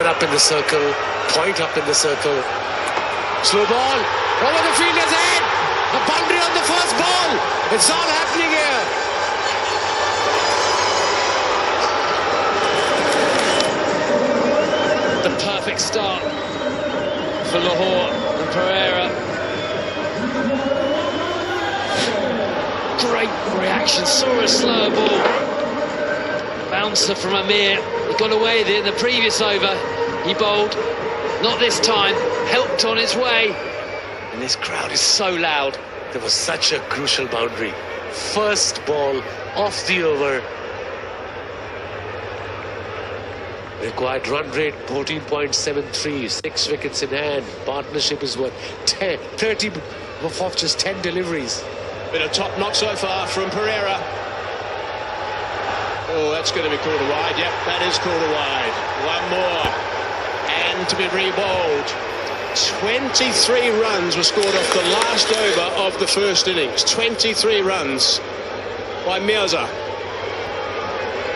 Up in the circle, point up in the circle. Slow ball over the fielder's head. A boundary on the first ball. It's all happening here. The perfect start for Lahore and Pereira. Great reaction. Saw a slow ball. Bouncer from Amir. He got away with it in the previous over. He bowled. Not this time. Helped on its way. And this crowd is so loud. There was such a crucial boundary. First ball off the over. Required run rate 14.73. 6 wickets in hand. Partnership is worth 30 off just 10 deliveries. Bit of top knock so far from Pereira. Oh, that's going to be called a wide. Yep, that is called a wide. One more. And to be re-bowled. 23 runs were scored off the last over of the first innings. 23 runs by Mirza.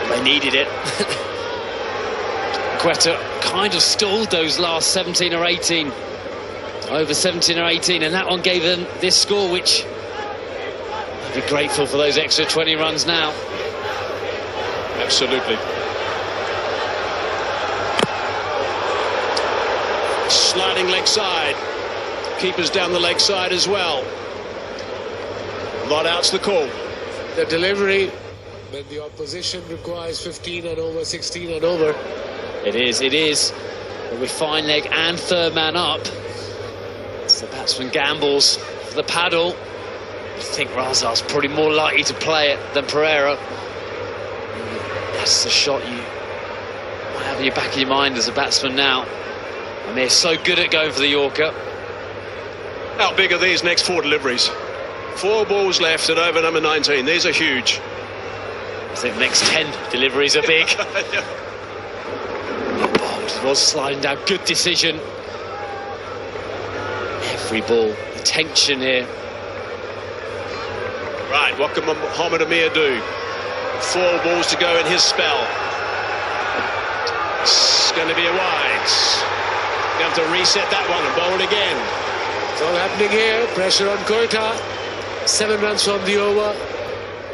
They needed it. Quetta kind of stalled those last 17 or 18. Over 17 or 18. And that one gave them this score, which they'll be grateful for those extra 20 runs now. Absolutely. Sliding leg side. Keepers down the leg side as well. Not out's the call. The delivery when the opposition requires 15 and over, 16 and over. It is. But with fine leg and third man up, it's the batsman gambles for the paddle. I think Razar's probably more likely to play it than Pereira. That's the shot you might have in your back of your mind as a batsman now. And they're so good at going for the Yorker. How big are these next 4 deliveries? 4 balls left at over number 19. These are huge. I think the next 10 deliveries are big. Yeah. It was sliding down. Good decision. Every ball. The tension here. Right, what can Mohammad Amir do? 4 balls to go in his spell. It's going to be a wide. You have to reset that one and bowl it again. It's all happening here. Pressure on Quetta. 7 runs from the over.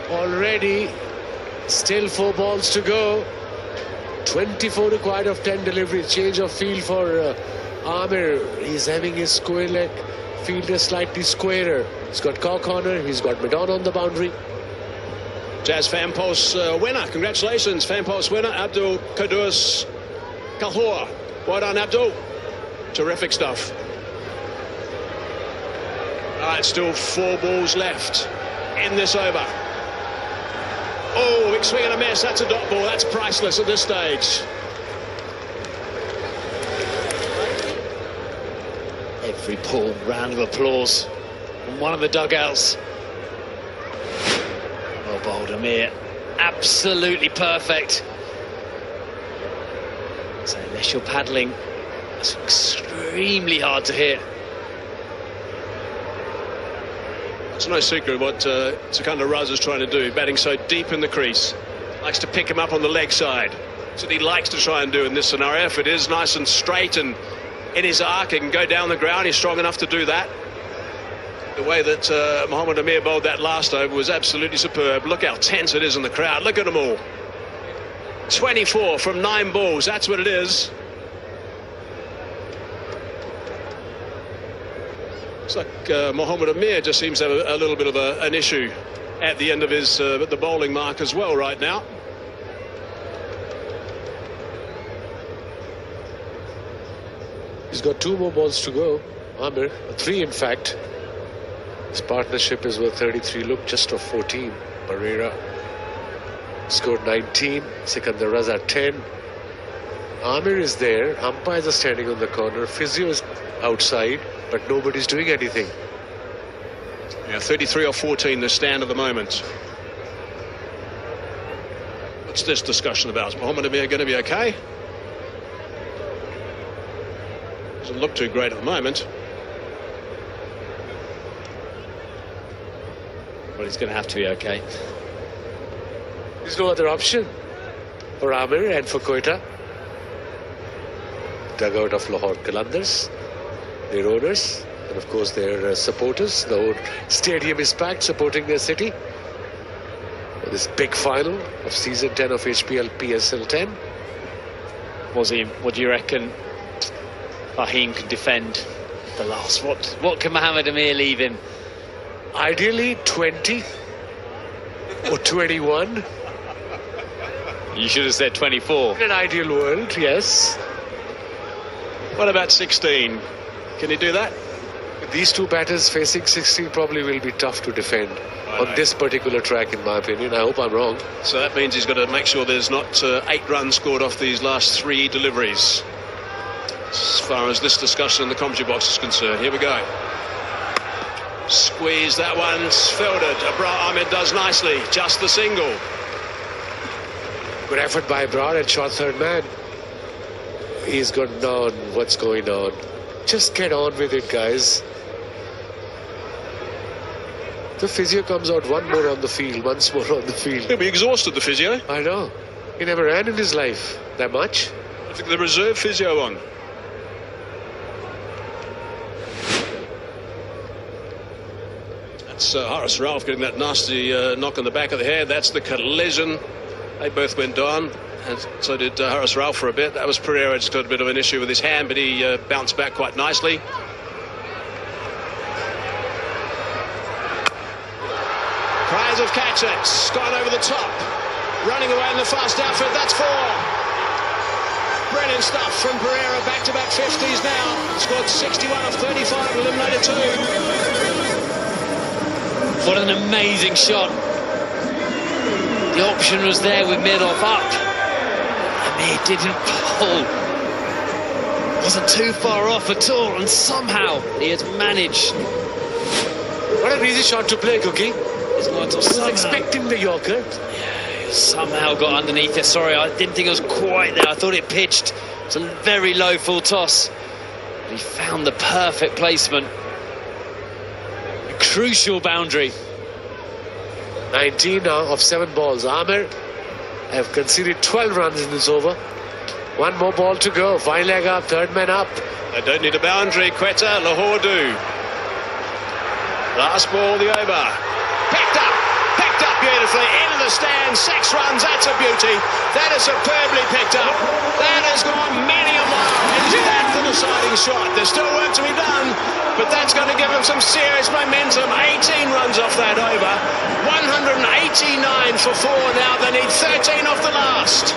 Already, still 4 balls to go. 24 required of 10 deliveries. Change of field for Amir. He's having his square leg fielder slightly squarer. He's got cock corner. He's got mid-on on the boundary. Jazz Fan Pulse winner. Congratulations, Fan Pulse winner, Abdul Qudus Kahor. Well done, Abdul. Terrific stuff. All right, still 4 balls left in this over. Oh, big swing and a miss. That's a dot ball. That's priceless at this stage. Every ball, round of applause from one of the dugouts. Well bowled, Amir. Absolutely perfect. So unless you're paddling, it's extremely hard to hit. It's no secret what Qalandars is trying to do, batting so deep in the crease. Likes to pick him up on the leg side. That's what he likes to try and do in this scenario. If it is nice and straight and in his arc, he can go down the ground. He's strong enough to do that. The way that Mohammad Amir bowled that last over was absolutely superb. Look how tense it is in the crowd. Look at them all. 24 from 9 balls. That's what it is. Looks like Mohammad Amir just seems to have a little bit of an issue at the end of his the bowling mark as well right now. He's got 2 more balls to go. Amir, 3 in fact. His partnership is worth 33. Look, just off 14. Pereira scored 19. Qalandars at 10. Amir is there. Umpires are standing on the corner. Physio is outside, but nobody's doing anything. Yeah, 33 or 14 the stand at the moment. What's this discussion about? Is Mohammad Amir going to be okay? Doesn't look too great at the moment. Well, he's going to have to be okay. There's no other option for Amir and for Quetta. dugout of Lahore Qalandars, their owners, and of course their supporters. The whole stadium is packed supporting their city. This big final of season 10 of HPL PSL 10. Wazim, what do you reckon Fahim can defend the last? What can Mohammed Amir leave him? Ideally 20 or 21. You should have said 24. In an ideal world, yes. What about 16? Can he do that? These two batters facing 16 probably will be tough to defend on this particular track, in my opinion. I hope I'm wrong. So that means he's got to make sure there's not 8 runs scored off these last 3 deliveries. As far as this discussion in the commentary box is concerned. Here we go. Squeeze that one, fielded. Abrar Ahmed does nicely, just the single. Good effort by Abrar and shot third man. He's gone on. What's going on? Just get on with it, guys. The physio comes out once more on the field. He'll be exhausted, the physio. I know. He never ran in his life that much. I think the reserve physio on. That's Haris Ralph getting that nasty knock on the back of the head. That's the collision. They both went down, and so did Haris Ralph for a bit. That was Pereira, just got a bit of an issue with his hand, but he bounced back quite nicely. Cries of catch it, gone over the top, running away in the fast outfit. That's 4. Brilliant stuff from Pereira, back-to-back 50s now. Scored 61 of 35, eliminated 2. What an amazing shot. The option was there with mid-off up. Amir didn't pull. Wasn't too far off at all, and somehow he has managed. What an easy shot to play, Cookie. He was expecting the Yorker. Yeah, he somehow got underneath it. Sorry, I didn't think it was quite there. I thought it pitched. It's a very low full toss. But he found the perfect placement. A crucial boundary. 19 now of 7 balls. Amir have conceded 12 runs in this over. 1 more ball to go. 5 leg up, 3rd man up. They don't need a boundary. Quetta, Lahore do. Last ball, the over. Picked up beautifully. Into the stand, 6 runs. That's a beauty. That is superbly picked up. That has gone many a mile. Is that the deciding shot? There's still work to be done, but that's going to give them some serious momentum. 18 runs off that over. 189 for 4 now. They need 13 off the last.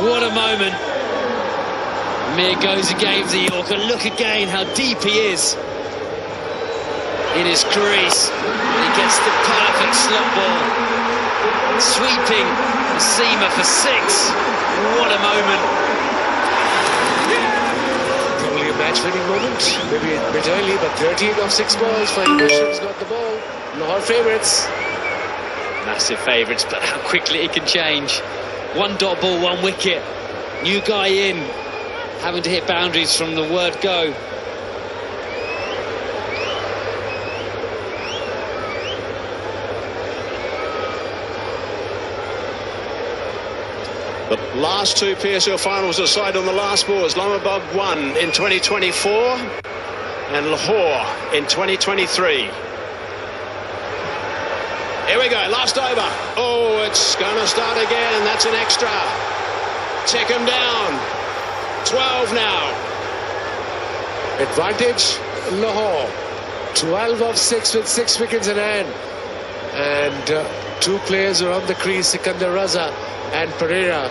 What a moment. Amir goes again for the Yorker. Look again how deep he is in his crease. He gets the perfect slot ball. Sweeping the seamer for 6. What a moment. Probably a match-winning moment. Maybe a bit early, but 13 of 6 balls. Fahim Hashim's got the ball. Lahore favourites. Massive favourites, but how quickly it can change. 1 dot ball, 1 wicket. New guy in, having to hit boundaries from the word go. The last 2 PSL finals decided on the last ball. Islamabad won in 2024 and Lahore in 2023. Here we go, last over. Oh, it's going to start again, and that's an extra. Tick him down. 12 now. Advantage, Lahore. 12 of 6 with 6 wickets in hand. And 2 players are on the crease, Sikandar Raza and Pereira.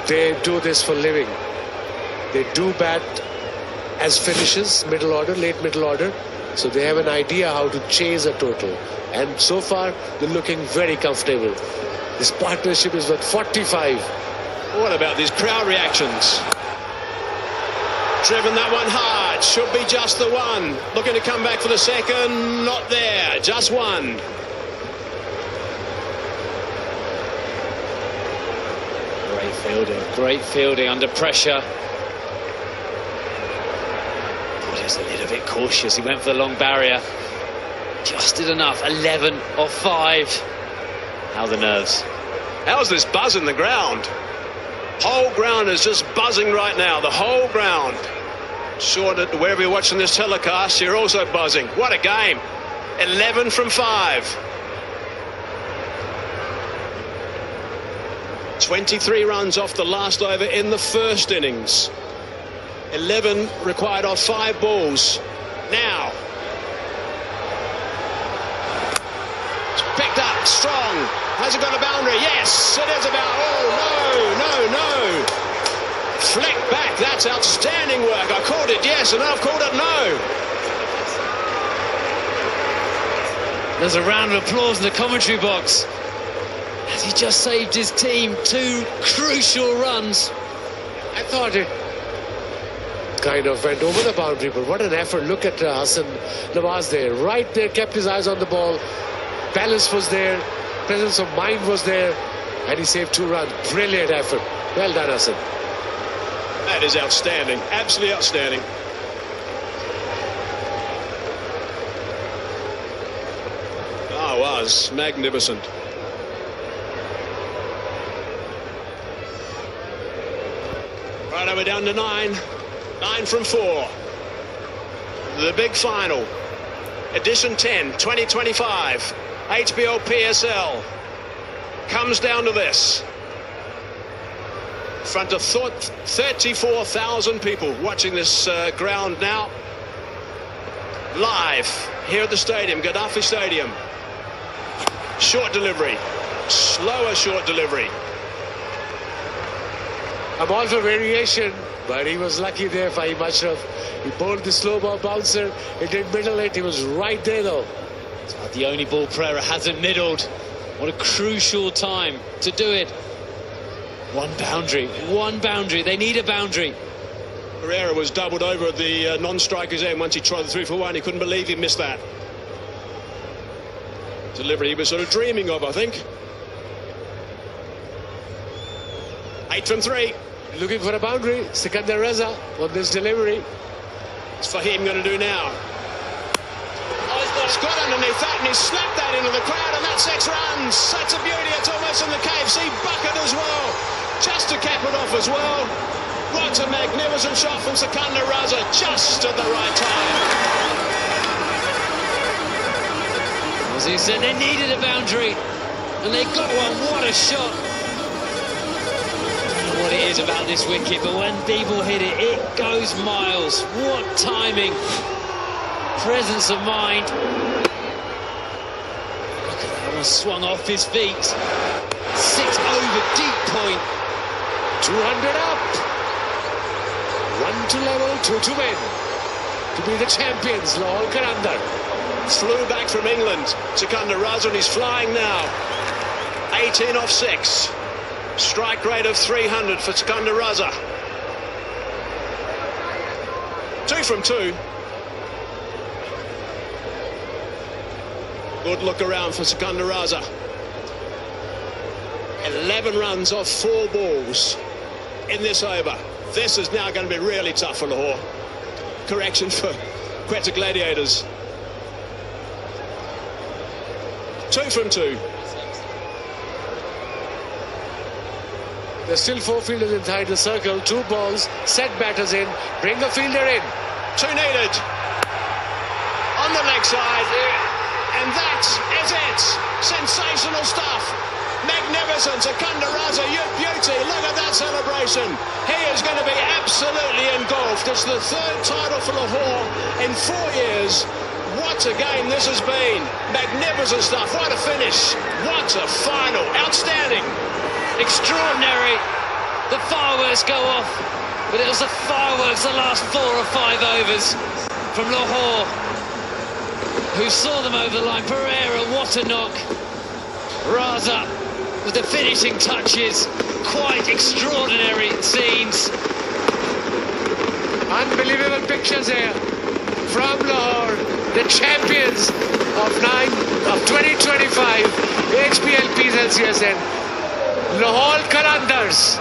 They do this for living. They do bat as finishers, middle order, late middle order. So they have an idea how to chase a total. And so far, they're looking very comfortable. This partnership is worth 45. What about these crowd reactions? Driven that one hard. Should be just the one. Looking to come back for the second. Not there. Just 1. Great fielding under pressure. He was a little bit cautious. He went for the long barrier. Just did enough. 11 of 5. How the nerves. How's this buzz in the ground? Whole ground is just buzzing right now. The whole ground. Sure that wherever you're watching this telecast, you're also buzzing. What a game. 11 from 5. 23 runs off the last over in the first innings. 11 required off 5 balls. Now. It's picked up, strong. Has it got a boundary? Yes, it is about. Oh, no. Flick back, that's outstanding work. I called it yes, and I've called it no. There's a round of applause in the commentary box as he just saved his team 2 crucial runs. I thought it kind of went over the boundary, but what an effort. Look at Hassan Nawaz there, right there, kept his eyes on the ball. Balance was there, presence of mind was there, and he saved 2 runs. Brilliant effort. Well done, Hassan. That is outstanding, absolutely outstanding. Oh, was magnificent. Right, we're down to 9. 9 from 4. The big final. Edition 10, 2025. HBO PSL. Comes down to this. In front of 34,000 people watching this ground now. Live here at the stadium, Gaddafi Stadium. Short delivery. Slower short delivery. I'm all for variation, but he was lucky there, Fahim Ashraf. He bowled the slow ball bouncer. It didn't middle it. He was right there, though. It's not the only ball Pereira hasn't middled. What a crucial time to do it. One boundary. They need a boundary. Pereira was doubled over at the non-striker's end once he tried the 3 for 1. He couldn't believe he missed that. Delivery he was sort of dreaming of, I think. 8 from 3. Looking for a boundary. Sikandar Raza on this delivery. What's Fahim going to do now? It's got underneath that, and he slapped that into the crowd, and that's 6 runs. That's a beauty. It's almost in the KFC bucket as well. Just to cap it off as well. What a magnificent shot from Sikandar Raza, just at the right time. As he said, they needed a boundary, and they got one. What a shot. I don't know what it is about this wicket, but when people hit it, it goes miles. What timing. Presence of mind. Look at that one, swung off his feet. 6 over, deep point. 200 up. 1 to level, 2 to win. To be the champions, Lahore Qalandars. Flew back from England. Sikandar Raza, and he's flying now. 18 off 6. Strike rate of 300 for Sikandar Raza. 2 from 2. Good look around for Sikandar Raza. 11 runs off 4 balls in this over. This is now going to be really tough for Lahore. Correction for Quetta Gladiators. 2 from 2. There's still 4 fielders inside the circle. 2 balls, set batters in, bring the fielder in. 2 needed. On the leg side. And that is it. Sensational stuff. Magnificent. Sikandar Raza, you beauty. Look at that celebration. He is going to be absolutely engulfed. It's the 3rd title for Lahore in 4 years. What a game this has been. Magnificent stuff. What a finish. What a final. Outstanding. Extraordinary. The fireworks go off, but it was the fireworks the last 4 or 5 overs from Lahore, who saw them over the line. Pereira, what a knock. Raza with the finishing touches. Quite extraordinary scenes. Unbelievable pictures here from Lahore, the champions of 2025 HPL PSL. Lahore Qalandars.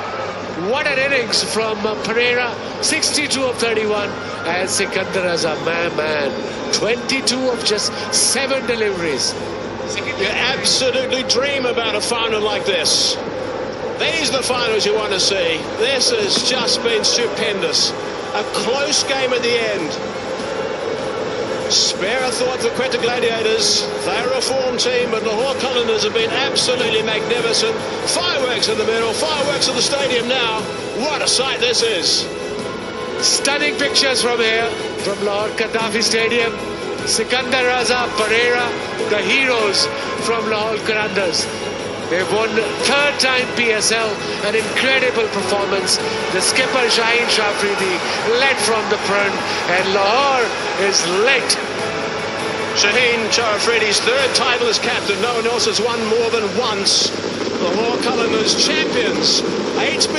What an innings from Pereira. 62 of 31, and Sikandar Raza, man, 22 of just 7 deliveries. You absolutely dream about a final like this. These are the finals you want to see. This has just been stupendous. A close game at the end. Spare a thought for Quetta Gladiators. They're a form team, but Lahore Qalandars have been absolutely magnificent. Fireworks in the middle, fireworks in the stadium now. What a sight this is. Stunning pictures from here, from Lahore Qaddafi Stadium. Sikandar Raza, Pereira, the heroes from Lahore Qalandars. They've won third time PSL, an incredible performance. The skipper Shaheen Shafridi led from the front, and Lahore is lit. Shaheen Shafridi's third title as captain. No one else has won more than once. Lahore Qalandars champions. HB